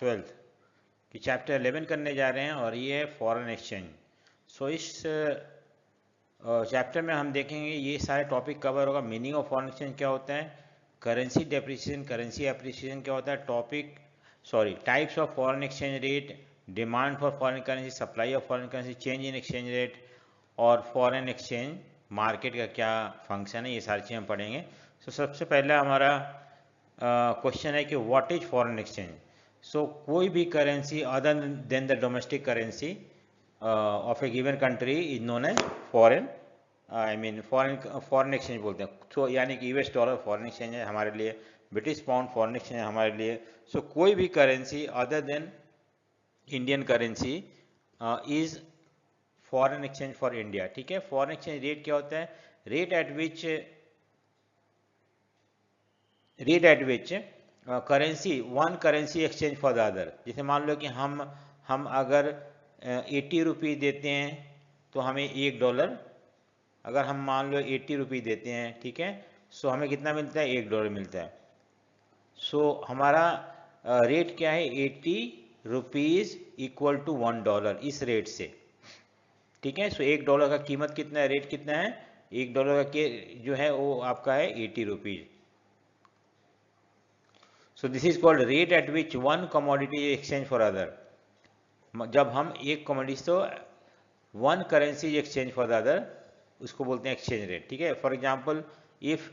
Twelfth कि chapter 11 करने जा रहे हैं और ये है फॉरेन एक्सचेंज। सो इस चैप्टर में हम देखेंगे ये सारे टॉपिक कवर होगा। मीनिंग ऑफ फॉरेन एक्सचेंज क्या होता है, करेंसी डेप्रिसिएशन करेंसी एप्रिसिएशन क्या होता है, types of foreign exchange rate, demand for foreign currency, supply of foreign currency, change in exchange rate और फॉरेन एक्सचेंज मार्केट का क्या फंक्शन है, ये सारी चीज़ें हम पढ़ेंगे। सो सबसे पहला हमारा क्वेश्चन है कि what is foreign exchange. So कोई भी currency other than the domestic currency of a given country is known as foreign, foreign exchange बोलते हैं। तो यानी कि यूएस डॉलर फॉरेन एक्सचेंज है हमारे लिए, ब्रिटिश पाउंड फॉरेन एक्सचेंज है हमारे लिए। सो कोई भी currency other then Indian currency is foreign exchange for India. ठीक है, फॉरेन एक्सचेंज रेट क्या होता है, rate at which currency one currency exchange for the other. जैसे मान लो कि हम अगर 80 रुपीज़ देते हैं तो हमें $1, अगर हम मान लो 80 रुपीज़ देते हैं, ठीक है, सो हमें कितना मिलता है, $1 मिलता है। सो हमारा रेट क्या है, 80 रुपीज़ इक्वल टू $1 इस रेट से। ठीक है, सो $1 का कीमत कितना है, रेट कितना है, $1 का जो है वो आपका है 80 rupees. So this is called rate at which one commodity exchange for other. जब हम एक कमोडिटी तो one currency exchange for the other, उसको बोलते हैं एक्सचेंज रेट। ठीक है, for example if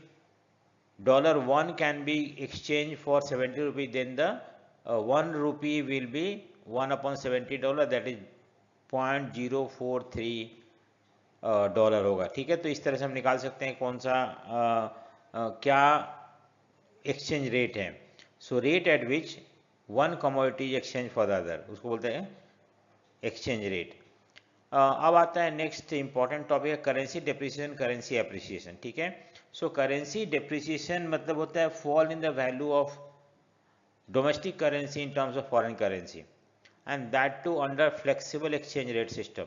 $1 can be exchange for 70 rupees, then the 1 rupee will be 1/$70, that is 0.043 dollar होगा। ठीक है, तो इस तरह से हम निकाल सकते हैं कौन सा क्या एक्सचेंज रेट है। So rate at which one commodity exchange for the other, उसको बोलते हैं एक्सचेंज रेट। अब आता है नेक्स्ट इंपॉर्टेंट टॉपिक है करेंसी डेप्रिसिएशन करेंसी एप्रिसिएशन। ठीक है, सो करेंसी डेप्रिसिएशन मतलब होता है fall in the value of domestic currency in terms of foreign currency, and that too under flexible exchange rate system.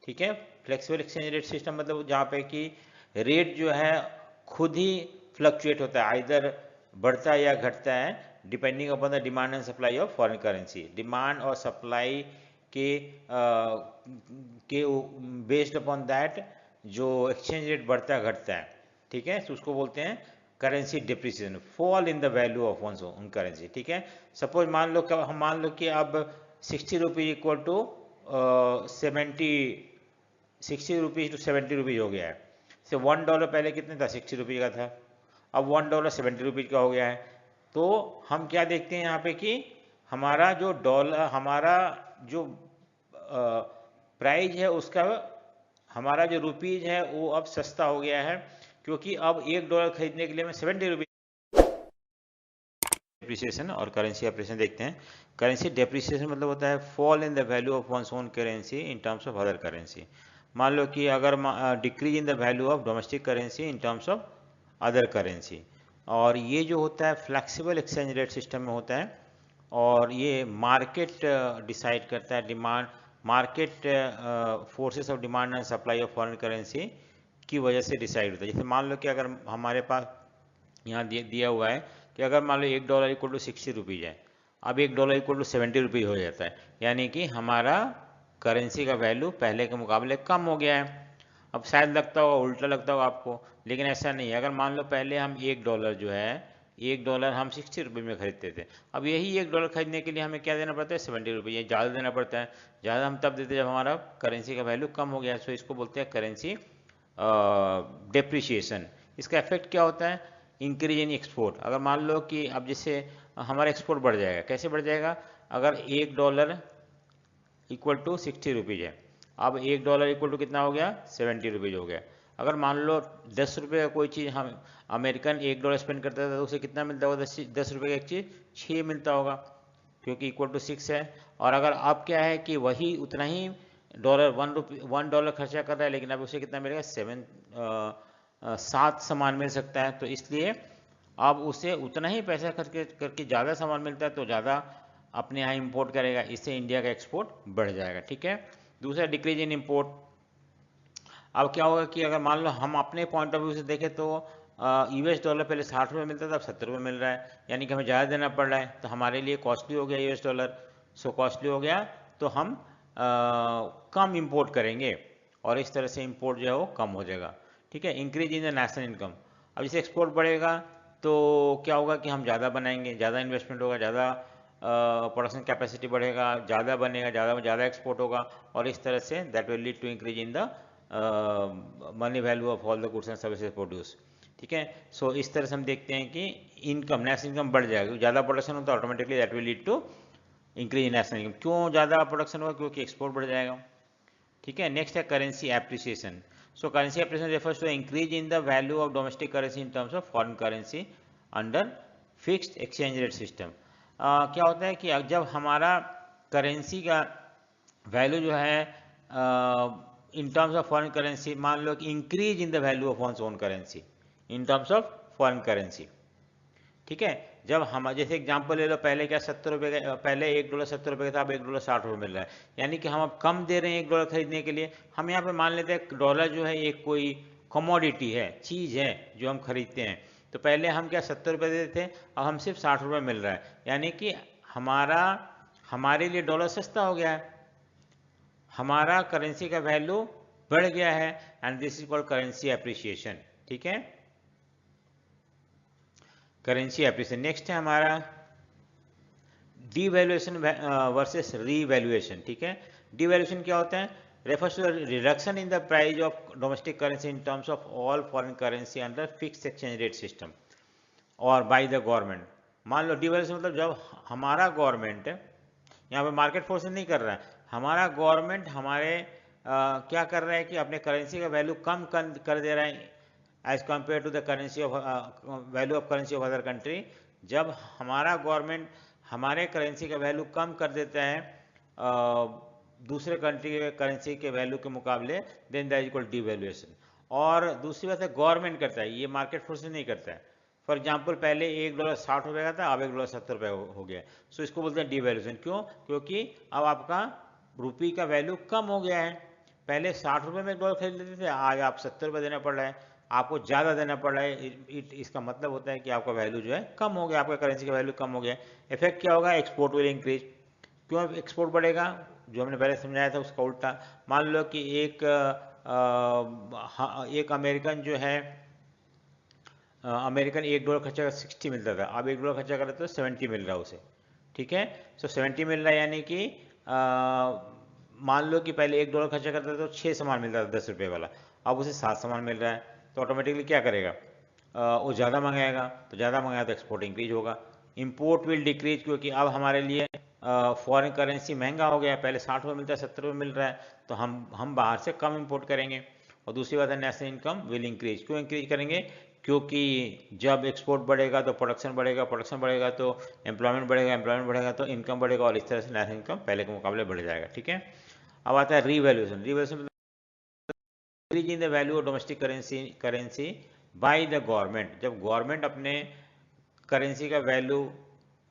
ठीक है, फ्लेक्सिबल एक्सचेंज रेट सिस्टम मतलब जहाँ पे कि रेट जो है खुद ही फ्लक्चुएट होता है, आइदर बढ़ता है या घटता है, depending upon the demand and supply of foreign currency. Demand और सप्लाई के बेस्ड अपॉन दैट जो एक्सचेंज रेट बढ़ता है घटता है। ठीक है, तो उसको बोलते हैं currency depreciation, fall in the value of one own currency. ठीक है, सपोज मान लो कि अब 60 rupees equal to 60 rupees to 70 rupees हो गया है। से $1 पहले कितने था, 60 रुपीज का था, अब $1 70 रुपीज का हो गया है। तो हम क्या देखते हैं यहाँ पे कि हमारा जो प्राइस है उसका, हमारा जो रुपीज है वो अब सस्ता हो गया है, क्योंकि अब $1 खरीदने के लिए हमें 70 रुपीज। डेप्रिसिएशन और करेंसी एप्रिसिएशन देखते हैं। करेंसी डेप्रिसिएशन मतलब होता है fall in the value of one's own currency in terms of other currency. मान लो कि अगर decrease in the value of domestic currency in terms of other currency, और ये जो होता है फ्लेक्सिबल एक्सचेंज रेट सिस्टम में होता है, और ये मार्केट डिसाइड करता है, demand market forces of demand and supply of foreign currency की वजह से डिसाइड होता है। जैसे मान लो कि अगर हमारे पास यहाँ दिया हुआ है कि अगर मान लो $1 इक्वल टू 60 रुपीज़ है, अब $1 इक्वल टू 70 रुपीज़ हो जाता है, यानी कि हमारा करेंसी का वैल्यू पहले के मुकाबले कम हो गया है। अब शायद लगता होगा, उल्टा लगता होगा आपको, लेकिन ऐसा नहीं है। अगर मान लो पहले हम $1 जो है, $1 हम 60 रुपये में खरीदते थे, अब यही $1 खरीदने के लिए हमें क्या देना पड़ता है, 70 रुपये, ये ज़्यादा देना पड़ता है। ज़्यादा हम तब देते जब हमारा करेंसी का वैल्यू कम हो गया। सो इसको बोलते हैं करेंसी डेप्रिसिएशन। इसका इफेक्ट क्या होता है, इंक्रीज इन एक्सपोर्ट। अगर मान लो कि अब जैसे हमारा एक्सपोर्ट बढ़ जाएगा, कैसे बढ़ जाएगा, अगर $1 इक्वल टू 60 रुपीज़ है, अब $1 इक्वल टू कितना हो गया, 70 रुपीज़ हो गया। अगर मान लो 10 रुपये का कोई चीज़ हम अमेरिकन $1 स्पेंड करता था तो उसे कितना मिलता होगा, 10 रुपये का एक चीज़ 6 मिलता होगा, क्योंकि इक्वल टू 6 है। और अगर अब क्या है कि वही उतना ही $1 खर्चा कर रहा है, लेकिन अब उसे कितना मिलेगा, 7 सामान मिल सकता है। तो इसलिए अब उसे उतना ही पैसा खर्च करके ज़्यादा सामान मिलता है, तो ज़्यादा अपने यहाँ इंपोर्ट करेगा, इससे इंडिया का एक्सपोर्ट बढ़ जाएगा। ठीक है, दूसरा डिक्रीज इन इंपोर्ट। अब क्या होगा कि अगर मान लो हम अपने पॉइंट ऑफ व्यू से देखें तो यूएस डॉलर पहले 60 रुपये मिलता था, अब 70 रुपये मिल रहा है, यानी कि हमें ज़्यादा देना पड़ रहा है, तो हमारे लिए कॉस्टली हो गया यूएस डॉलर। सो कॉस्टली हो गया तो हम कम इंपोर्ट करेंगे और इस तरह से इंपोर्ट जो है वो कम हो जाएगा। ठीक है, increase in the national income. अब जैसे एक्सपोर्ट बढ़ेगा तो क्या होगा कि हम ज़्यादा बनाएंगे, ज़्यादा इन्वेस्टमेंट होगा, ज़्यादा प्रोडक्शन कैपेसिटी बढ़ेगा, ज़्यादा बनेगा, ज़्यादा एक्सपोर्ट होगा, और इस तरह से that will lead to increase in the money value of all the goods and services produce. ठीक है, सो इस तरह से हम देखते हैं कि इनकम, नेशनल इनकम बढ़ जाएगा, ज़्यादा प्रोडक्शन होता है automatically that will lead to increase in national income. क्यों ज़्यादा प्रोडक्शन होगा? क्योंकि एक्सपोर्ट बढ़ जाएगा। ठीक है, नेक्स्ट है currency appreciation. So currency appreciation refers to increase in the value of domestic currency in terms of foreign currency under fixed exchange rate system. क्या होता है कि जब हमारा करेंसी का वैल्यू जो है इन टर्म्स ऑफ फॉरेन करेंसी, मान लो कि increase in the value of one's own currency in terms of foreign currency. ठीक है, जब हम जैसे एग्जांपल ले लो, पहले क्या 70 रुपये का, पहले $1 70 रुपये का था, अब $1 60 रुपये मिल रहा है, यानी कि हम अब कम दे रहे हैं $1 खरीदने के लिए। हम यहाँ पे मान लेते हैं डॉलर जो है एक कोई कमोडिटी है, चीज़ है जो हम खरीदते हैं। तो पहले हम क्या 70 रुपये देते थे, अब हम सिर्फ 60 रुपये मिल रहा है, यानी कि हमारे लिए डॉलर सस्ता हो गया है, हमारा करेंसी का वैल्यू बढ़ गया है, and this is called currency appreciation. ठीक है, करेंसी एप्रिसिएशन। नेक्स्ट है हमारा डीवैल्यूएशन वर्सेस रीवैल्यूएशन। ठीक है, डीवैल्यूएशन क्या होता है? Refers to reduction in the price of domestic currency in terms of all foreign currency under fixed exchange rate system और बाय द गवर्नमेंट। मान लो डीवैल्यूएशन मतलब जब हमारा गवर्नमेंट यहाँ पे मार्केट फोर्स नहीं कर रहा है, हमारा गवर्नमेंट हमारे क्या कर रहा है कि अपने करेंसी का वैल्यू कम कर दे रहा है as compare to the currency of value of currency of other country. जब हमारा गवर्नमेंट हमारे करेंसी का वैल्यू कम कर देता है दूसरे कंट्री के करेंसी के वैल्यू के मुकाबले, then that is equal devaluation. और दूसरी बात है गवर्नमेंट करता है, ये मार्केट फोर्स नहीं करता है। फॉर एग्जाम्पल पहले $1 60 रुपये का था, अब $1 70 रुपये हो गया, सो इसको बोलते हैं डीवैल्यूएशन। क्यों? क्योंकि अब आपका रुपये का वैल्यू कम हो गया है। पहले 60 रुपये में $1 खरीद लेते थे, आज आप 70 रुपये देना पड़ रहा है, आपको ज़्यादा देना पड़ रहा है। इसका मतलब होता है कि आपका वैल्यू जो है कम हो गया, आपका करेंसी का वैल्यू कम हो गया। इफेक्ट क्या होगा? Export will increase. क्यों एक्सपोर्ट बढ़ेगा? जो हमने पहले समझाया था उसका उल्टा। मान लो कि एक अमेरिकन जो है, अमेरिकन $1 खर्चा कर 60 मिलता था, अब $1 खर्चा कर तो 70 मिल रहा है उसे। ठीक है, सो 70 मिल रहा है, यानी कि मान लो कि पहले $1 खर्चा करता था तो 6 सामान मिलता था 10 रुपये वाला, अब उसे 7 सामान मिल रहा है, तो ऑटोमेटिकली क्या करेगा? वो ज़्यादा मंगाएगा, तो ज़्यादा मंगाया तो एक्सपोर्ट इंक्रीज होगा। इम्पोर्ट विल डिक्रीज, क्योंकि अब हमारे लिए फॉरेन करेंसी महंगा हो गया, पहले 60 रुपये मिलता है 70 रुपये मिल रहा है, तो हम बाहर से कम इम्पोर्ट करेंगे। और दूसरी बात है नेशनल इनकम विल इंक्रीज। क्यों इंक्रीज करेंगे? क्योंकि जब एक्सपोर्ट बढ़ेगा तो प्रोडक्शन बढ़ेगा, प्रोडक्शन बढ़ेगा तो एम्प्लॉयमेंट बढ़ेगा, एम्प्लॉयमेंट बढ़ेगा तो इनकम बढ़ेगा, और इस तरह से नेशनल इनकम पहले के मुकाबले बढ़ जाएगा। ठीक है, अब आता है revaluation. Revaluation increase in the value of domestic currency bye the government. जब गवर्नमेंट अपने करेंसी का वैल्यू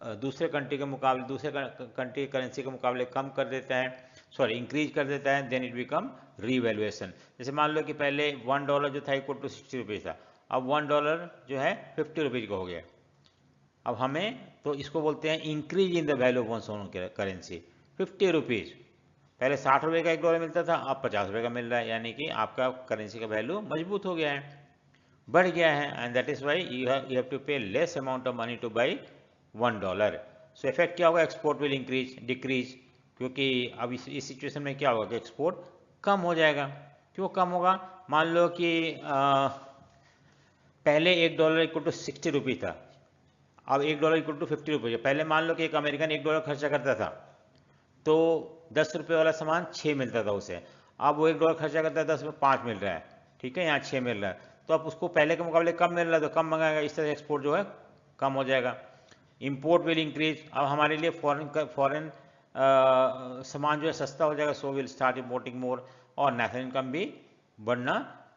दूसरे कंट्री के मुकाबले, दूसरे कंट्री करेंसी के मुकाबले कम कर देता है, सॉरी इंक्रीज कर देता है, देन इट बिकम रीवैल्यूएशन। जैसे मान लो कि पहले $1 जो था इक्वल टू 60 रुपीज़ था, अब $1 जो है 50 रुपीज़ का हो गया। अब हमें तो इसको बोलते हैं increase in the value of one's own currency. 50 rupees, पहले 60 रुपये का $1 मिलता था, अब 50 रुपये का मिल रहा है, यानी कि आपका करेंसी का वैल्यू मजबूत हो गया है, बढ़ गया है, and that is why you have to pay less amount of money to buy $1। So effect क्या होगा? एक्सपोर्ट विल इंक्रीज डिक्रीज, क्योंकि अब इस सिचुएशन में क्या होगा कि एक्सपोर्ट कम हो जाएगा। क्यों कम होगा? मान लो कि पहले $1 इक्वल टू 60 रुपये था, अब $1 इक्वल टू 50 रुपये। पहले मान लो कि एक अमेरिकन $1 खर्चा करता था तो 10 रुपये वाला सामान 6 मिलता था उसे, अब वो $1 खर्चा करता है 10 में 5 मिल रहा है। ठीक है, यहाँ 6 मिल रहा है, तो अब उसको पहले के मुकाबले कम मिल रहा है तो कम मंगाएगा, इस तरह एक्सपोर्ट जो है कम हो जाएगा। इंपोर्ट विल इंक्रीज, अब हमारे लिए फॉरेन सामान जो है सस्ता हो जाएगा, सो विल स्टार्ट इंपोर्टिंग मोर, और नेशनल इनकम भी बढ़ना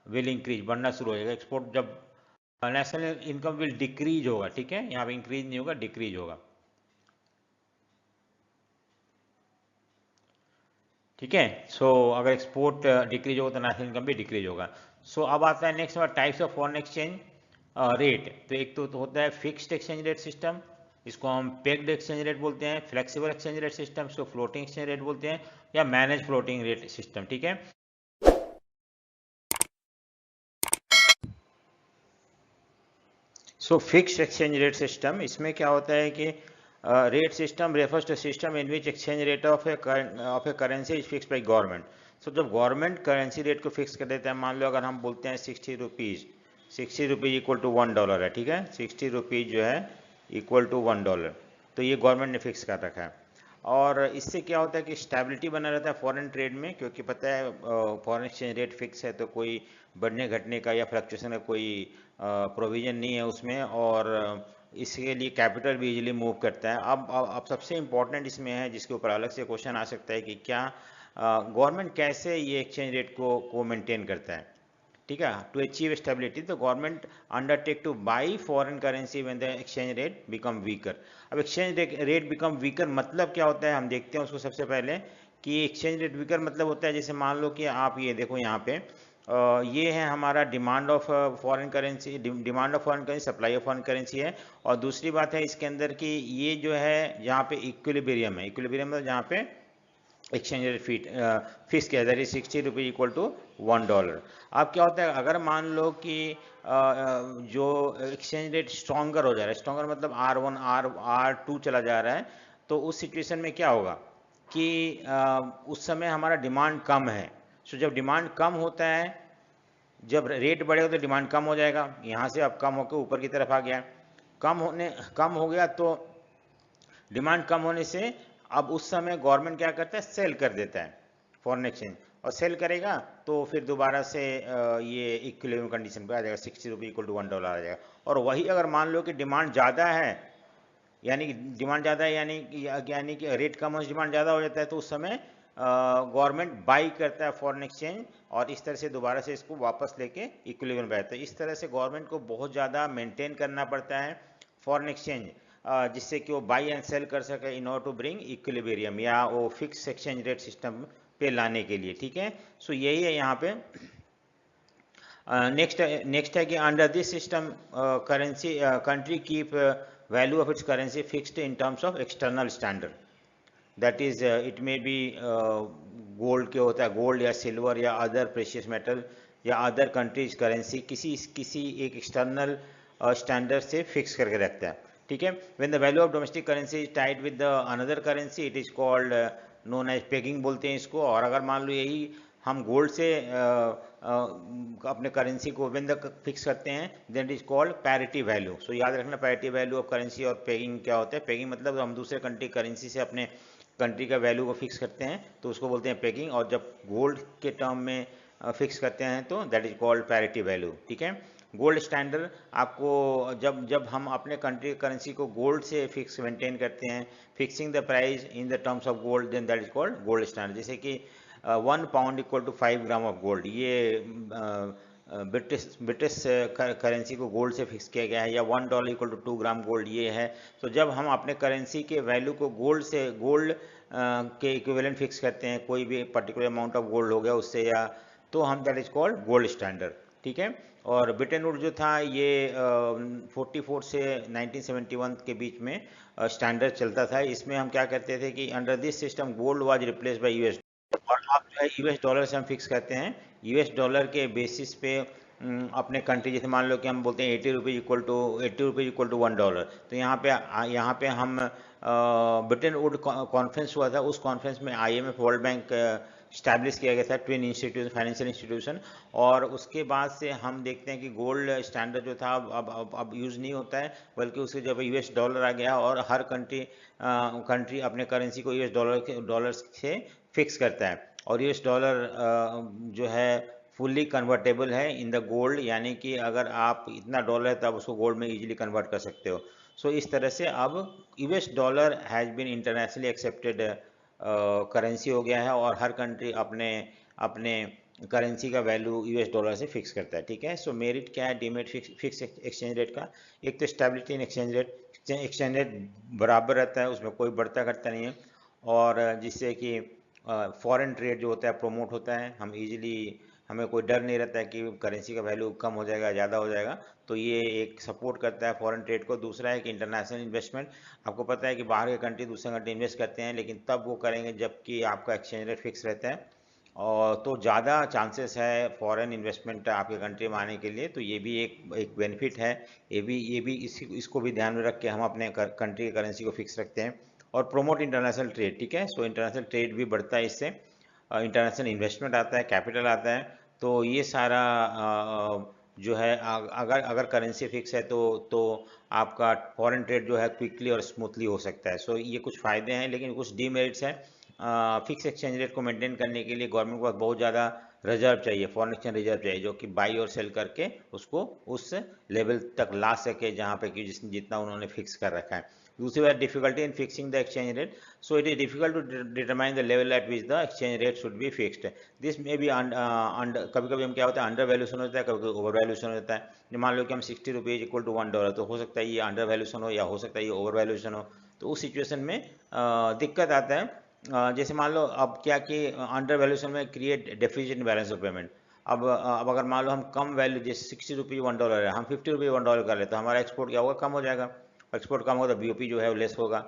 विल इंक्रीज, बढ़ना शुरू हो जाएगा। एक्सपोर्ट जब नेशनल इनकम विल डिक्रीज होगा, ठीक है, यहाँ पे इंक्रीज नहीं होगा, डिक्रीज होगा। ठीक है, सो अगर एक्सपोर्ट डिक्रीज होगा तो नेशनल इनकम भी डिक्रीज होगा। सो अब आता है next types of foreign exchange. Rate. तो एक तो होता है फिक्स्ड एक्सचेंज रेट सिस्टम, इसको हम पेग्ड एक्सचेंज रेट बोलते हैं, फ्लेक्सिबल एक्सचेंज रेट सिस्टम इसको फ्लोटिंग एक्सचेंज रेट बोलते हैं, या मैनेज फ्लोटिंग रेट सिस्टम। ठीक है, so fixed exchange rate system, इसमें क्या होता है कि rate system refers to system in which exchange rate of a currency is fix by government. So जब गवर्नमेंट करेंसी रेट को फिक्स कर देता है, मान लो अगर हम बोलते हैं 60 रुपीज़, 60 रुपीज़ इक्वल टू $1 है, ठीक है, 60 रुपीज़ जो है इक्वल टू $1, तो ये गवर्नमेंट ने फिक्स कर रखा है। और इससे क्या होता है कि स्टेबिलिटी बना रहता है फॉरेन ट्रेड में, क्योंकि पता है फॉरेन एक्सचेंज रेट फिक्स है तो कोई बढ़ने घटने का या फ्लक्चुएशन का कोई प्रोविजन नहीं है उसमें, और इसके लिए कैपिटल भी इजीली मूव करता है। अब सबसे इम्पोर्टेंट इसमें है, जिसके ऊपर अलग से क्वेश्चन आ सकता है कि क्या गवर्नमेंट कैसे ये एक्सचेंज रेट को मेंटेन करता है। ठीक है, टू अचीव स्टेबिलिटी तो government undertake two by foreign currency when the exchange rate become weaker. अब एक्सचेंज रेट बिकम वीकर मतलब क्या होता है, हम देखते हैं उसको। सबसे पहले कि एक्सचेंज रेट वीकर मतलब होता है, जैसे मान लो कि आप ये देखो यहाँ पे ये है हमारा demand of foreign currency, demand of foreign currency, supply of foreign currency है। और दूसरी बात है इसके अंदर कि ये जो है यहाँ पे इक्विलिब्रियम है, इक्विलिब्रियम मतलब जहाँ पे एक्सचेंज रेट फिक्स किया, that is 60 rupees equal to $1। अब क्या होता है, अगर मान लो कि जो एक्सचेंज रेट स्ट्रॉन्गर हो जा रहा है, स्ट्रॉन्गर मतलब R1 R2 चला जा रहा है, तो उस सिचुएशन में क्या होगा कि उस समय हमारा डिमांड कम है। सो जब डिमांड कम होता है, जब रेट बढ़ेगा तो डिमांड कम हो जाएगा, यहाँ से अब कम होकर ऊपर की तरफ आ गया, कम हो गया, तो डिमांड कम होने से अब उस समय गवर्नमेंट क्या करता है, सेल कर देता है फॉरेन एक्सचेंज, और सेल करेगा तो फिर दोबारा से ये इक्विलिब्रियम कंडीशन पे आ जाएगा, 60 रुपये इक्वल टू $1 आ जाएगा। और वही अगर मान लो कि डिमांड ज़्यादा है, यानी कि डिमांड ज़्यादा है, यानी कि रेट कम हो डिमांड ज़्यादा हो जाता है, तो उस समय गवर्नमेंट बाई करता है फॉरेन एक्सचेंज, और इस तरह से दोबारा से इसको वापस लेके इक्विलिब्रियम पे आता है। इस तरह से गवर्नमेंट को बहुत ज़्यादा मेंटेन करना पड़ता है फॉरेन एक्सचेंज, जिससे कि वो बाई एंड सेल कर सके in order to bring equilibrium, या वो फिक्स एक्सचेंज रेट सिस्टम पे लाने के लिए। ठीक है, सो यही है यहाँ पे। नेक्स्ट है कि under this system currency country keep value of its currency fixed in terms of external standard, that is it may be gold के होता है, गोल्ड या सिल्वर या अदर प्रेशियस मेटल या अदर कंट्रीज करेंसी किसी एक एक्सटर्नल स्टैंडर्ड से fix करके रखता है। ठीक है, when the value of domestic currency is tied with the another currency it is called known as pegging बोलते हैं इसको। और अगर मान लो यही हम गोल्ड से अपने करेंसी को व्हेन द फिक्स करते हैं, then it is called parity value. So याद रखना, पैरिटी वैल्यू ऑफ करेंसी और पेगिंग क्या होता है। पेगिंग मतलब हम दूसरे कंट्री करेंसी से अपने कंट्री का वैल्यू को फिक्स करते हैं तो उसको बोलते हैं पेगिंग, और जब गोल्ड के टर्म में फिक्स करते हैं तो that is called parity value. ठीक है, गोल्ड स्टैंडर्ड आपको जब जब हम अपने कंट्री करेंसी को गोल्ड से फिक्स मेंटेन करते हैं, fixing the price in the terms of gold, then that is called gold standard. जैसे कि 1 pound equal to 5 gram of gold, ये ब्रिटिश करेंसी को गोल्ड से फिक्स किया गया है, या $1 इक्वल टू 2 ग्राम गोल्ड ये है। तो जब हम अपने करेंसी के वैल्यू को गोल्ड के इक्विवेलेंट फिक्स करते हैं, कोई भी पर्टिकुलर अमाउंट ऑफ गोल्ड हो गया उससे, या तो हम that is called gold standard. ठीक है, और ब्रिटेन वुड जो था ये 44 से 1971 के बीच में स्टैंडर्ड चलता था। इसमें हम क्या करते थे कि under this system gold was replace by US, और अब जो है US डॉलर से हम फिक्स करते हैं, US डॉलर के बेसिस पे अपने कंट्री, जैसे मान लो कि हम बोलते हैं 80 रुपये इक्वल टू $1। तो यहाँ पे हम ब्रिटेन वुड कॉन्फ्रेंस हुआ था, उस कॉन्फ्रेंस में IMF वर्ल्ड बैंक स्टैब्लिश किया गया था, ट्विन इंस्टीट्यूशन फाइनेंशियल इंस्टीट्यूशन। और उसके बाद से हम देखते हैं कि गोल्ड स्टैंडर्ड जो था अब यूज़ नहीं होता है, बल्कि उसके जब US डॉलर आ गया, और हर कंट्री अपने करेंसी को US डॉलर से फिक्स करता है। और US डॉलर जो है फुल्ली कन्वर्टेबल है इन द गोल्ड, यानी कि अगर आप इतना डॉलर है तो आप उसको गोल्ड में इजीली कन्वर्ट कर सकते हो। सो इस तरह से अब US dollar has been internationally accepted currency हो गया है, और हर कंट्री अपने अपने करेंसी का वैल्यू US डॉलर से फिक्स करता है। ठीक है, सो मेरिट क्या है डीमेरिट फिक्स एक्सचेंज रेट का? एक तो स्टेबिलिटी इन एक्सचेंज रेट बराबर रहता है, उसमें कोई बढ़ता घटता नहीं है, और जिससे कि फॉरेन ट्रेड जो होता है प्रमोट होता है, हम इजीली हमें कोई डर नहीं रहता है कि करेंसी का वैल्यू कम हो जाएगा, ज़्यादा हो जाएगा। तो ये एक सपोर्ट करता है फॉरेन ट्रेड को। दूसरा है कि इंटरनेशनल इन्वेस्टमेंट, आपको पता है कि बाहर के कंट्री दूसरे कंट्री इन्वेस्ट करते हैं, लेकिन तब वो करेंगे जबकि आपका एक्सचेंज रेट फिक्स रहता है, और तो ज़्यादा चांसेस है फॉरेन इन्वेस्टमेंट आपके कंट्री में आने के लिए। तो ये भी एक बेनिफिट है। ये भी इसको भी ध्यान में रख के हम अपने कंट्री की करेंसी को फिक्स रखते हैं। और प्रोमोट इंटरनेशनल ट्रेड, ठीक है। सो इंटरनेशनल ट्रेड भी बढ़ता है इससे, इंटरनेशनल इन्वेस्टमेंट आता है, कैपिटल आता है। तो ये सारा जो है अगर अगर करेंसी फिक्स है तो आपका फॉरेन ट्रेड जो है क्विकली और स्मूथली हो सकता है। सो ये कुछ फ़ायदे हैं, लेकिन कुछ डीमेरिट्स हैं। फिक्स एक्सचेंज रेट को मेंटेन करने के लिए गवर्नमेंट को बहुत ज़्यादा रिजर्व चाहिए, फॉरेन एक्सचेंज रिजर्व चाहिए, जो कि बाई और सेल करके उसको उस लेवल तक ला सके जहाँ पे कि जितना उन्होंने फिक्स कर रखा है। दूसरी बात, difficulty in fixing the exchange rate. So it is difficult to determine the level at which the exchange rate should be fixed. This में भी कभी कभी हम क्या होता है, अंडर वैल्यूशन होता है, कभी कभी ओवर वैल्यूशन होता है। मान लो कि हम 60 रुपीज़ इक्वल टू $1, तो हो सकता है ये अंडर वैल्यूशन हो, या हो सकता है ये ओवर वैल्यूशन हो। तो उस सिचुएशन में दिक्कत आता है। जैसे मान लो अब क्या कि अंडर वैल्यूशन में create deficit in balance of payment. अब अगर मान लो हम कम वैल्यू, जैसे 60 रुपीज़ $1 है, हम 50 रुपीज़ $1 कर ले, तो हमारा एक्सपोर्ट क्या होगा, कम हो जाएगा। एक्सपोर्ट कम होगा तो बीओपी जो है वो लेस होगा,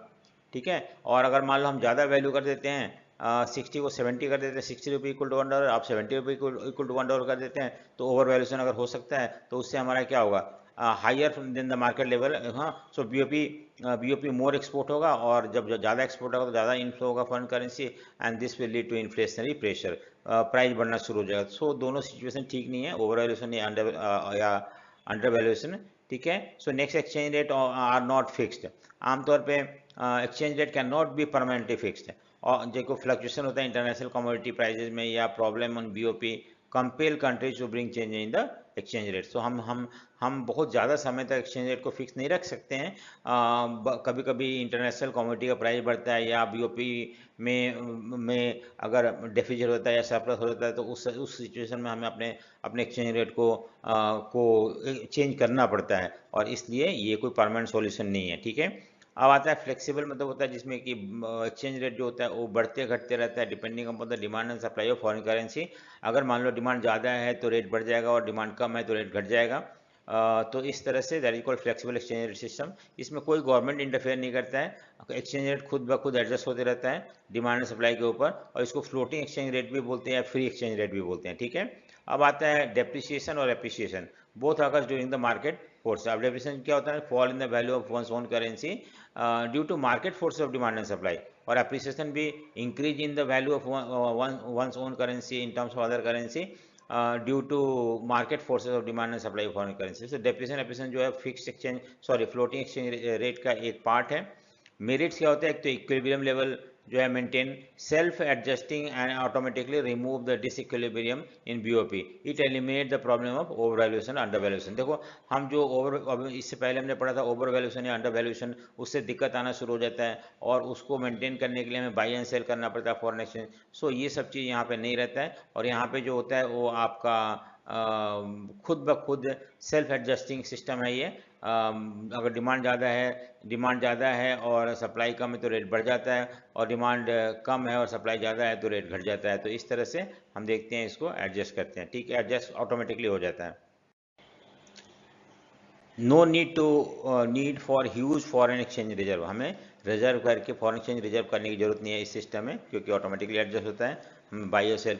ठीक है। और अगर मान लो हम ज़्यादा वैल्यू कर देते हैं, 60 को 70 कर देते हैं, 60 रुपये इक्वल टू $1, आप 70 रुपये इक्वल टू $1 कर देते हैं, तो ओवर वैल्यूशन अगर हो सकता है तो उससे हमारा क्या होगा, higher than the market level. हाँ, सो बीओपी मोर एक्सपोर्ट होगा, और जब ज़्यादा एक्सपोर्ट होगा तो ज़्यादा इनफ्लो होगा foreign currency, and this will lead to inflationary pressure, price बढ़ना शुरू हो जाएगा। सो दोनों सिचुएशन ठीक नहीं है, ओवर वैल्यूशन या अंडर वैल्यूएशन, ठीक है। So next, exchange rate are not fixed. आमतौर पे exchange rate can not be permanently fixed, और जो फ्लक्चुएशन होता है इंटरनेशनल कमोडिटी प्राइसेस में या problem on BOP compel countries to bring change in the exchange rate. So हम बहुत ज़्यादा समय तक एक्सचेंज रेट को फिक्स नहीं रख सकते हैं। कभी कभी इंटरनेशनल कमोडिटी का प्राइस बढ़ता है, या बीओपी में अगर डेफिसिट होता है या सरप्लस होता है, तो उस सिचुएशन में हमें अपने अपने एक्सचेंज रेट को चेंज करना पड़ता है, और इसलिए ये कोई परमानेंट सॉल्यूशन नहीं है, ठीक है। अब आता है फ्लेक्सिबल, मतलब होता है जिसमें कि एक्सचेंज रेट जो होता है वो बढ़ते घटते रहता है, depending upon the demand and supply of foreign currency. अगर मान लो डिमांड ज़्यादा है तो रेट बढ़ जाएगा, और डिमांड कम है तो रेट घट जाएगा। तो इस तरह से that is called flexible exchange rate system. इसमें कोई गवर्नमेंट इंटरफेयर नहीं करता है, एक्सचेंज रेट खुद ब खुद एडजस्ट होते रहता है डिमांड एंड सप्लाई के ऊपर, और इसको फ्लोटिंग एक्सचेंज रेट भी बोलते हैं या फ्री एक्सचेंज रेट भी बोलते हैं, ठीक है। अब आता है डेप्रिसिएशन और appreciation, both occurs during the market force. अब डेप्रिसिएशन क्या होता है, fall in the value of one's own currency due to market force of demand and supply. और एप्रिसिएशन भी increase in the value of one's own currency in terms of other currency due to market forces of demand and supply foreign currency. So depreciation appreciation जो है fix exchange floating exchange rate का एक part है। Merits क्या होता है, एक तो इक्विलिब्रियम लेवल जो है maintain, self adjusting and automatically remove the disequilibrium in BOP, it eliminate the problem of over valuation under valuation. देखो हम जो इससे पहले हमने पढ़ा था ओवर वैल्यूएशन या अंडर वैल्यूएशन, उससे दिक्कत आना शुरू हो जाता है, और उसको मेंटेन करने के लिए हमें बाई एंड सेल करना पड़ता है फॉरेन एक्सचेंज। सो ये सब चीज़ यहाँ पे नहीं रहता है, और यहाँ पे जो होता है वो आपका खुद ब खुद सेल्फ एडजस्टिंग सिस्टम है ये। अगर डिमांड ज़्यादा है और सप्लाई कम है तो रेट बढ़ जाता है, और डिमांड कम है और सप्लाई ज़्यादा है तो रेट घट जाता है। तो इस तरह से हम देखते हैं, इसको एडजस्ट करते हैं, ठीक है। एडजस्ट ऑटोमेटिकली हो जाता है। No need for huge foreign exchange reserve, हमें रिजर्व करके फॉरेन एक्सचेंज रिजर्व करने की जरूरत नहीं है इस सिस्टम में, क्योंकि ऑटोमेटिकली एडजस्ट होता है, हमें बाई और सेल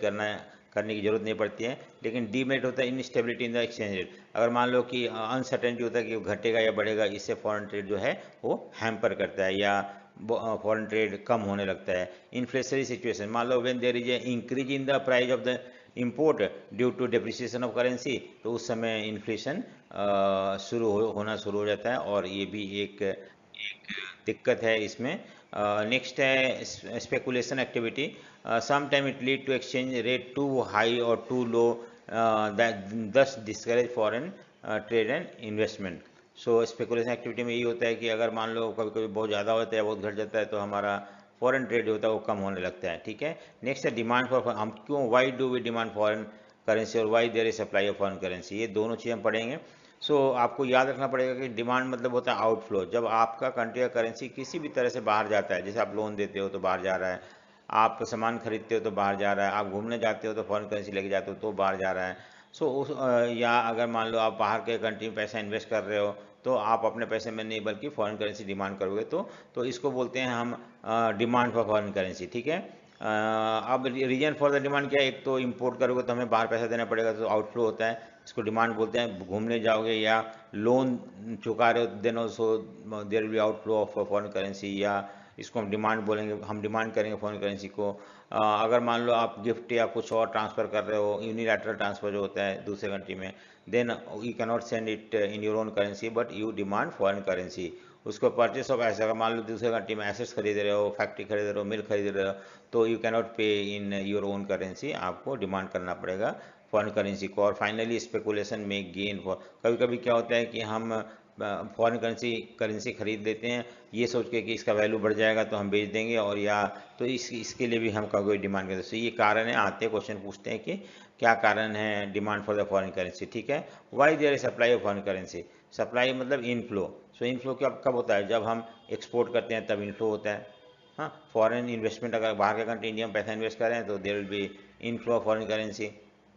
करने की जरूरत नहीं पड़ती है। लेकिन डीमेरिट होता है instability in the exchange rate. अगर मान लो कि अनसर्टेनिटी होता है कि घटेगा या बढ़ेगा, इससे फॉरेन ट्रेड जो है वो हैम्पर करता है, या फॉरेन ट्रेड कम होने लगता है। इन्फ्लेशनरी सिचुएशन, मान लो when there is a increase in the price of the import due to depreciation of currency, तो उस समय इन्फ्लेशन होना शुरू हो जाता है, और ये भी एक दिक्कत है इसमें। नेक्स्ट है speculation activity, some time it lead to exchange rate too high और too low, thus discourage foreign trade and investment. So speculation activity में यही होता है कि अगर मान लो कभी कभी बहुत ज़्यादा होता है, बहुत घट जाता है, तो हमारा फॉरेन ट्रेड होता है वो कम होने लगता है, ठीक है। नेक्स्ट है डिमांड फॉर, हम क्यों, why do we demand foreign currency और why there is supply of foreign currency, ये दोनों चीज़ हम पढ़ेंगे। सो आपको याद रखना पड़ेगा कि डिमांड मतलब होता है आउटफ्लो, जब आपका कंट्री का करेंसी किसी भी तरह से बाहर जाता है, जैसे आप लोन देते हो तो बाहर जा रहा है, आप सामान खरीदते हो तो बाहर जा रहा है, आप घूमने जाते हो तो फॉरेन करेंसी लेके जाते हो तो बाहर जा रहा है। सो उस या अगर मान लो आप बाहर के कंट्री में पैसा इन्वेस्ट कर रहे हो तो आप अपने पैसे में नहीं बल्कि फॉरेन करेंसी डिमांड करोगे, तो इसको बोलते हैं हम डिमांड फॉर फॉरेन करेंसी, ठीक है। अब रीजन फॉर द डिमांड क्या है, एक तो इंपोर्ट करोगे तो हमें बाहर पैसा देना पड़ेगा तो आउटफ्लो होता है, इसको डिमांड बोलते हैं। घूमने जाओगे या लोन चुका रहे हो then also there will be outflow of foreign currency, या इसको हम डिमांड बोलेंगे, हम डिमांड करेंगे फॉरेन करेंसी को। अगर मान लो आप गिफ्ट या कुछ और ट्रांसफ़र कर रहे हो, यूनिलैटरल ट्रांसफ़र जो होता है दूसरे कंट्री में, then you can not send it in your own currency but you demand foreign currency. उसको परचेस ऑफ ऐसा, अगर मान लो दूसरे कंट्री में एसेट्स खरीद रहे हो, फैक्ट्री खरीद रहे हो, मिल खरीद रहे हो, तो यू कैन नॉट पे इन योर ओन करेंसी, आपको डिमांड करना पड़ेगा फॉरेन करेंसी को। और फाइनली स्पेकुलेशन में गेन फॉर, कभी कभी क्या होता है कि हम फॉरेन करेंसी खरीद लेते हैं ये सोच के कि इसका वैल्यू बढ़ जाएगा तो हम बेच देंगे, और या तो इसके लिए भी हम कोई डिमांड करते हैं। तो ये कारण है, आते क्वेश्चन पूछते हैं कि क्या कारण है demand for the foreign currency, ठीक है। Why there is supply of foreign currency, supply मतलब इनफ्लो। सो इनफ्लो कब कब होता है, जब हम एक्सपोर्ट करते हैं तब इनफ्लो होता है। हाँ, फॉरेन इन्वेस्टमेंट, अगर बाहर का कंट्री इंडिया में पैसा इन्वेस्ट कर रहे हैं तो there will be inflow of foreign currency,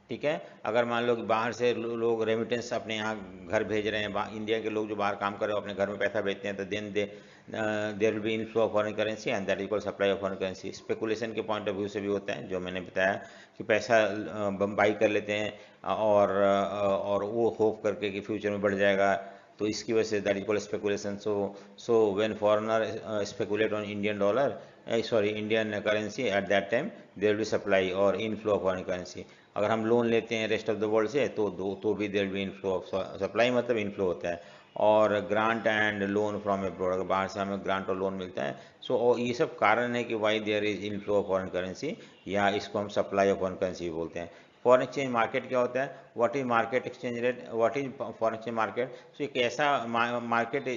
ठीक है। अगर मान लो कि बाहर से लोग रेमिटेंस अपने यहाँ घर भेज रहे हैं, इंडिया के लोग जो बाहर काम कर रहे हो अपने घर में पैसा भेजते हैं, तो then there will be inflow of foreign currency and that is called supply of foreign currency. Speculation के पॉइंट ऑफ व्यू से भी होता है, जो मैंने बताया कि पैसा बाई कर लेते हैं और वो होप करके कि फ्यूचर में बढ़ जाएगा, तो इसकी वजह से that is called speculation. So when foreigner speculate on Indian dollar, sorry Indian currency, at that time there will be supply और इनफ्लो ऑफ फॉरेन करेंसी। अगर हम लोन लेते हैं रेस्ट ऑफ द वर्ल्ड से तो भी there be inflow of, supply मतलब inflow होता है। और grant and loan from abroad, अगर बाहर से हमें ग्रांट और लोन मिलता है। सो ये सब कारण है कि why there is inflow of foreign currency, या इसको हम सप्लाई ऑफ फॉरेन करेंसी बोलते हैं। फॉरेन एक्सचेंज मार्केट क्या होता है, what is market exchange rate, what is foreign exchange market. So एक ऐसा मार्केट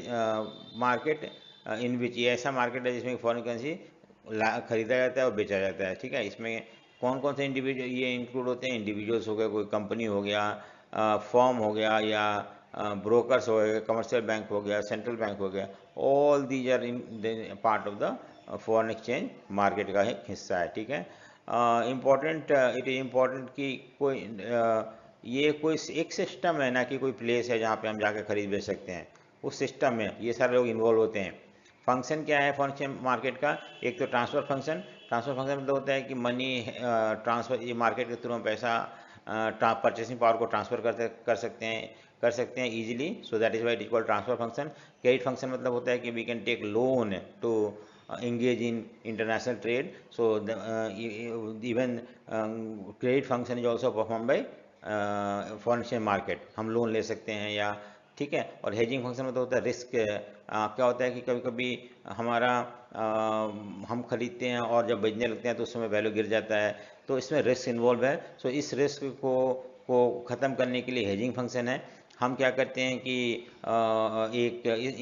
इन विच, ये ऐसा मार्केट है जिसमें फॉरेन करेंसी खरीदा जाता है और बेचा जाता है, ठीक है। इसमें कौन कौन से इंडिविजुअल ये इंक्लूड होते हैं, इंडिविजुअल्स हो गए, कोई कंपनी हो गया, फर्म हो गया, या ब्रोकर्स हो गए, कमर्शियल बैंक हो गया, सेंट्रल बैंक हो गया, all these are in part of the foreign exchange market का एक हिस्सा है, ठीक है। इम्पॉर्टेंट, इट इज इम्पॉर्टेंट कि कोई ये कोई एक सिस्टम है ना कि कोई प्लेस है जहाँ पे हम जाके खरीद बेच सकते हैं, उस सिस्टम में ये सारे लोग इन्वॉल्व होते हैं। फंक्शन क्या है फॉरेन एक्सचेंज मार्केट का, एक तो ट्रांसफ़र फंक्शन। ट्रांसफ़र फंक्शन मतलब होता है कि मनी ट्रांसफ़र, ये मार्केट के थ्रू हम पैसा परचेसिंग पावर को ट्रांसफ़र कर सकते हैं easily, so that is why it is called transfer function. Credit function मतलब होता है कि we can take loan to engage in international trade, so even credit function is also performed by foreign exchange market, हम loan ले सकते हैं या, ठीक है। और हेजिंग फंक्शन में तो होता है रिस्क, क्या होता है कि कभी कभी हमारा हम खरीदते हैं और जब बेचने लगते हैं तो उस समय वैल्यू गिर जाता है, तो इसमें रिस्क इन्वॉल्व है। सो इस रिस्क को ख़त्म करने के लिए हेजिंग फंक्शन है। हम क्या करते हैं कि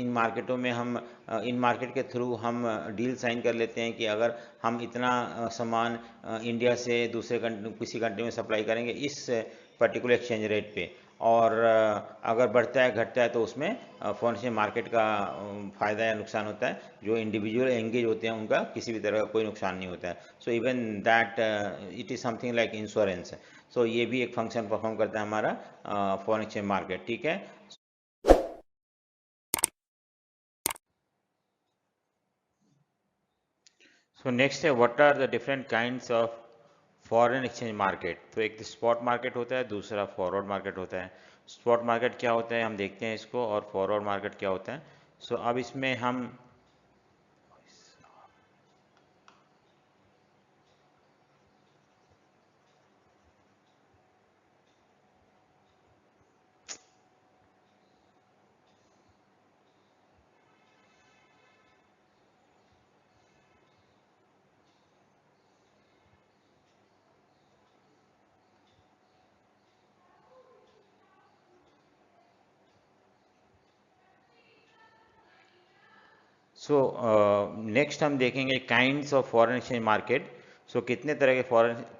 इन मार्केटों में हम इन मार्केट के थ्रू हम डील साइन कर लेते हैं कि अगर हम इतना सामान इंडिया से दूसरे किसी कंट्री में सप्लाई करेंगे इस पर्टिकुलर एक्सचेंज रेट पे, और अगर बढ़ता है घटता है तो उसमें फॉरेन एक्सचेंज मार्केट का फ़ायदा या नुकसान होता है। जो इंडिविजुअल एंगेज होते हैं उनका किसी भी तरह का कोई नुकसान नहीं होता है। So even that it is something like insurance. So ये भी एक फंक्शन परफॉर्म करता है हमारा फॉरेन एक्सचेंज मार्केट, ठीक है। सो नेक्स्ट है what are the different kinds of foreign exchange market. तो एक स्पॉट मार्केट होता है, दूसरा फॉरवर्ड मार्केट होता है। स्पॉट मार्केट क्या होता है हम देखते हैं इसको, और फॉरवर्ड मार्केट क्या होता है। सो अब इसमें हम सो नेक्स्ट हम देखेंगे kinds of foreign exchange market. So कितने तरह के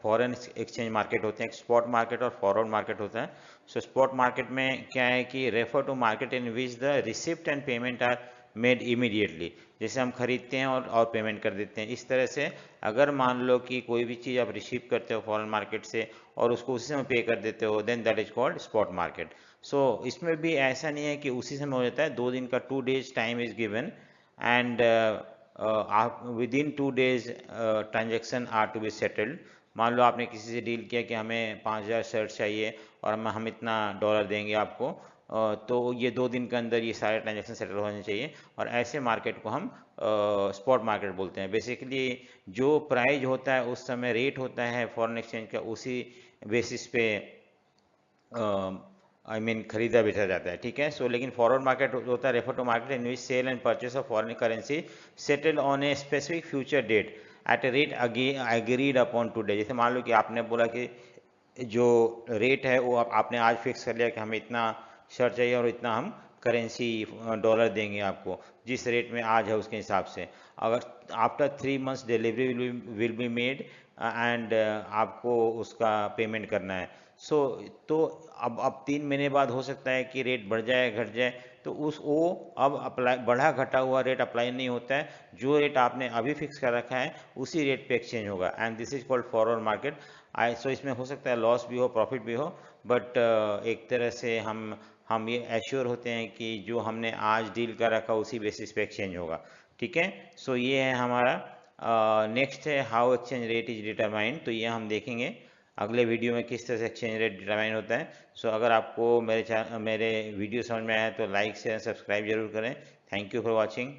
फॉरेन एक्सचेंज मार्केट होते हैं, स्पॉट मार्केट और फॉरवर्ड मार्केट होता है। सो स्पॉट मार्केट में क्या है कि refer to market in which the receipt and payment are made immediately, जैसे हम खरीदते हैं और पेमेंट कर देते हैं। इस तरह से अगर मान लो कि कोई भी चीज़ आप रिसीव करते हो फॉरेन मार्केट से और उसको उसी समय पे कर देते हो, then that is called spot market. So इसमें भी ऐसा नहीं है कि उसी समय हो जाता है, 2 दिन का 2 days time is given and within 2 days transaction are to be settled. मान लो आपने किसी से डील किया कि हमें 5,000 शर्ट चाहिए और हम इतना डॉलर देंगे आपको, तो ये 2 दिन के अंदर ये सारे ट्रांजेक्शन सेटल होने चाहिए, और ऐसे मार्केट को हम स्पॉट मार्केट बोलते हैं। बेसिकली जो प्राइस होता है उस समय रेट होता है फॉरेन एक्सचेंज का, उसी बेसिस पे खरीदा बेचा जाता है, ठीक है। सो लेकिन फॉरवर्ड मार्केट होता है refer to market in which sale and purchase of foreign currency settle on a specific future date at a rate agreed upon today. जैसे मान लो कि आपने बोला कि जो रेट है वो आपने आज फिक्स कर लिया कि हमें इतना शर्ट चाहिए और इतना हम करेंसी डॉलर देंगे आपको, जिस रेट में आज है उसके हिसाब से। अगर after 3 months delivery will be made and आपको उसका पेमेंट करना है। सो तो अब 3 महीने बाद हो सकता है कि रेट बढ़ जाए घट जाए, तो वो अब अप्लाई बढ़ा घटा हुआ रेट अप्लाई नहीं होता है, जो रेट आपने अभी फिक्स कर रखा है उसी रेट पे एक्सचेंज होगा, and this is called forward market. So इसमें हो सकता है लॉस भी हो प्रॉफिट भी हो, बट एक तरह से हम ये एश्योर होते हैं कि जो हमने आज डील कर रखा उसी बेसिस पे एक्सचेंज होगा, ठीक है। सो ये है हमारा। नेक्स्ट है how exchange rate is determined, तो ये हम देखेंगे अगले वीडियो में किस तरह से एक्सचेंज रेट डिटरमाइन होता है। सो अगर आपको मेरे वीडियो समझ में आया तो लाइक शेयर सब्सक्राइब जरूर करें। Thank you for watching.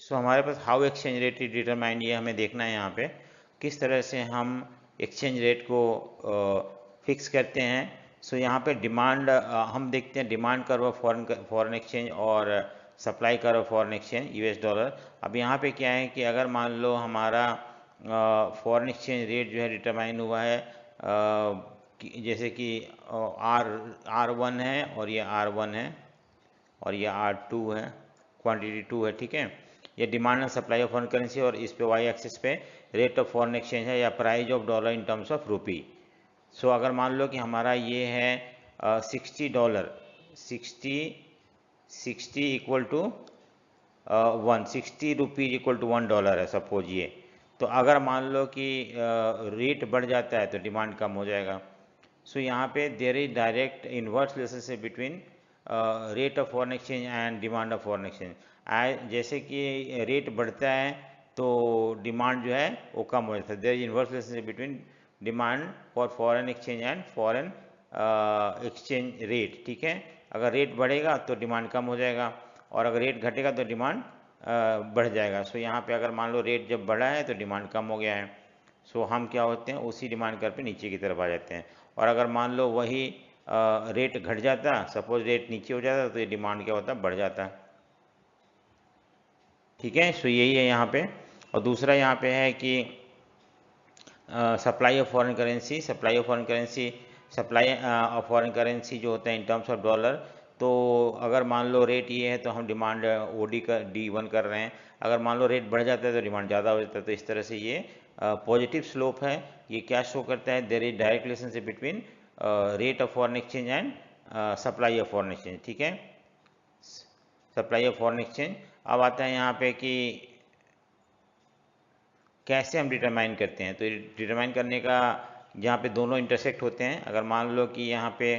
So हमारे पास how exchange rate is determined, ये हमें देखना है यहाँ पे किस तरह से हम एक्सचेंज रेट को फिक्स करते हैं। सो यहाँ पे डिमांड हम देखते हैं, डिमांड कर्व फॉरेन एक्सचेंज और supply curve foreign exchange US dollar. अब यहाँ पे क्या है कि अगर मान लो हमारा फॉरेन एक्सचेंज रेट जो है डिटरमाइन हुआ है, जैसे कि R1 है और ये R1 है और ये R2 है, क्वांटिटी 2 है, ठीक है। ये demand and supply of foreign currency, और इस पे वाई एक्सिस पे रेट ऑफ फॉरेन एक्सचेंज है या price of dollar in terms of rupee. So अगर मान लो कि हमारा ये है $60, 60 equal to 160 rupees equal to $1 है सपोज ये। तो अगर मान लो कि रेट बढ़ जाता है तो डिमांड कम हो जाएगा। सो यहाँ पे there is direct inverse relationship between rate of foreign exchange and demand of foreign exchange. जैसे कि रेट बढ़ता है तो डिमांड जो है वो कम हो जाता है। There is inverse relationship between demand for foreign exchange and foreign exchange rate, ठीक है। अगर रेट बढ़ेगा तो डिमांड कम हो जाएगा, और अगर रेट घटेगा तो डिमांड बढ़ जाएगा। सो यहाँ पे अगर मान लो रेट जब बढ़ा है तो डिमांड कम हो गया है, सो हम क्या होते हैं उसी डिमांड कर पे नीचे की तरफ आ जाते हैं। और अगर मान लो वही रेट घट जाता, सपोज रेट नीचे हो जाता, तो ये डिमांड क्या होता बढ़ जाता, ठीक है। सो यही है यहाँ पे। और दूसरा यहाँ पे है कि supply of foreign currency, supply of foreign currency, supply of foreign currency जो होता है इन टर्म्स ऑफ डॉलर। तो अगर मान लो रेट ये है तो हम डिमांड OD का D1 कर रहे हैं, अगर मान लो रेट बढ़ जाता है तो डिमांड ज़्यादा हो जाता है। तो इस तरह से ये पॉजिटिव स्लोप है। ये क्या शो करता है, there is direct relationship between rate of foreign exchange and supply of foreign exchange, ठीक है, सप्लाई ऑफ फॉरेन एक्सचेंज। अब आता है यहाँ पे कि कैसे हम डिटरमाइन करते हैं। तो डिटरमाइन करने का जहाँ पे दोनों इंटरसेक्ट होते हैं, अगर मान लो कि यहाँ पे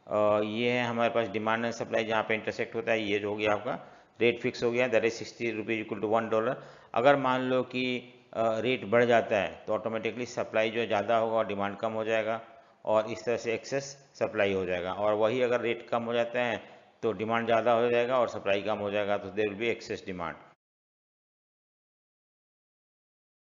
ये है हमारे पास डिमांड एंड सप्लाई, जहाँ पे इंटरसेक्ट होता है ये जो हो गया आपका रेट फिक्स हो गया, that is 60 rupees equal to $1। अगर मान लो कि रेट बढ़ जाता है तो ऑटोमेटिकली सप्लाई जो है ज़्यादा होगा और डिमांड कम हो जाएगा, और इस तरह से एक्सेस सप्लाई हो जाएगा। और वही अगर रेट कम हो जाता है तो डिमांड ज़्यादा हो जाएगा और सप्लाई कम हो जाएगा, तो there will be excess demand.